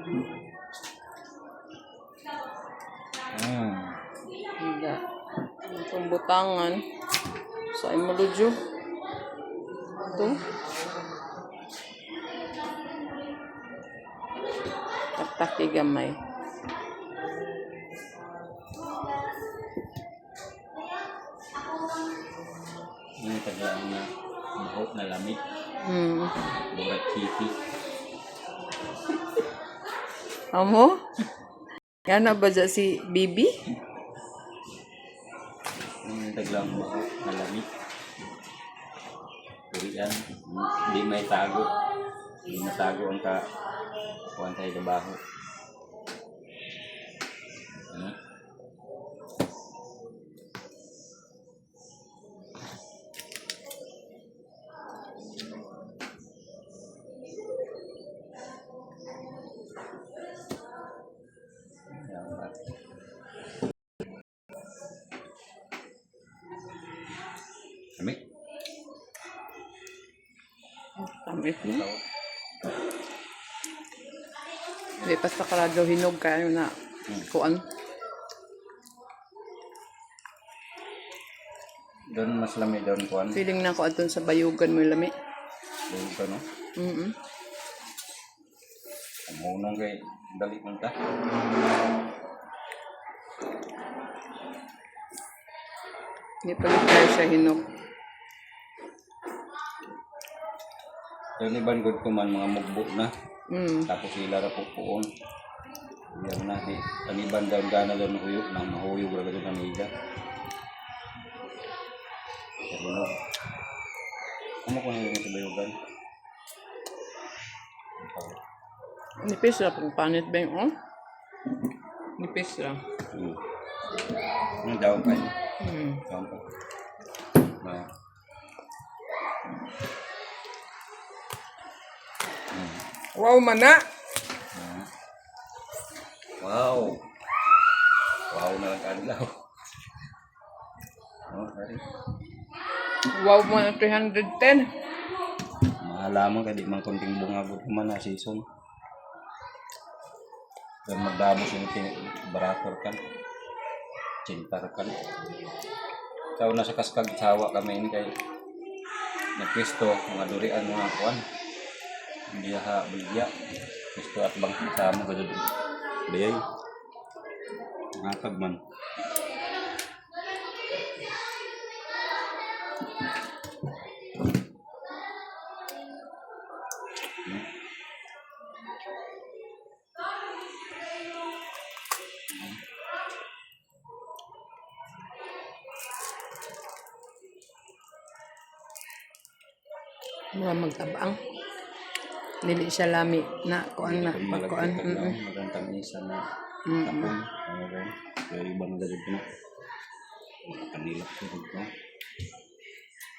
Hindi. Itong butangan. Sa imuludyo. Ito. Tataki gamay. Ini tagaan na mahok na lamig. Burat kipi. Amo? Yan na ba dyan si Bibi? Ini tagaan mahok na lamig. Durian, di may tago. Di matago ang kuwan tayo trabaho. Kami? Tamit mo. Hindi pa sa karado hinog kayo na kuan. Doon mas lami doon kuwan. Feeling na ko atun sa bayugan mo yung lami. Doon ka no? Munang kay dali man ta. Hindi pa rin tayo siya hinog. Doon iban good ko man mga mugbo na. Tapos sila ra pupuon. Yan na ang iban daw gana doon huyog nang mahuyog ra gud ang ida. Ano? Ano ko na sa bayugan? Nipis lang kung panit ba yung nipis lang. Ang daw pa yun. Daw pa. Wow, mana! Wow! Wow na lang kadlaw. Sorry. Wow mo na 310. Mahalaman ka di man konting bunga gud man na season. Dan magdabos yung barator kan. Cintar kan. Sa una sa kaskag sawa kami ini kay nagpwesto mga durian mga kuan. Dia ha belia. Pwesto at bang sama gud dayay. Ngakag man. Mga magtabang. Dili siya lami na kuan na pagkuan. Magandang isa na tapon. Ano ba? Kaya ibang gagawin na. Kanilap ko.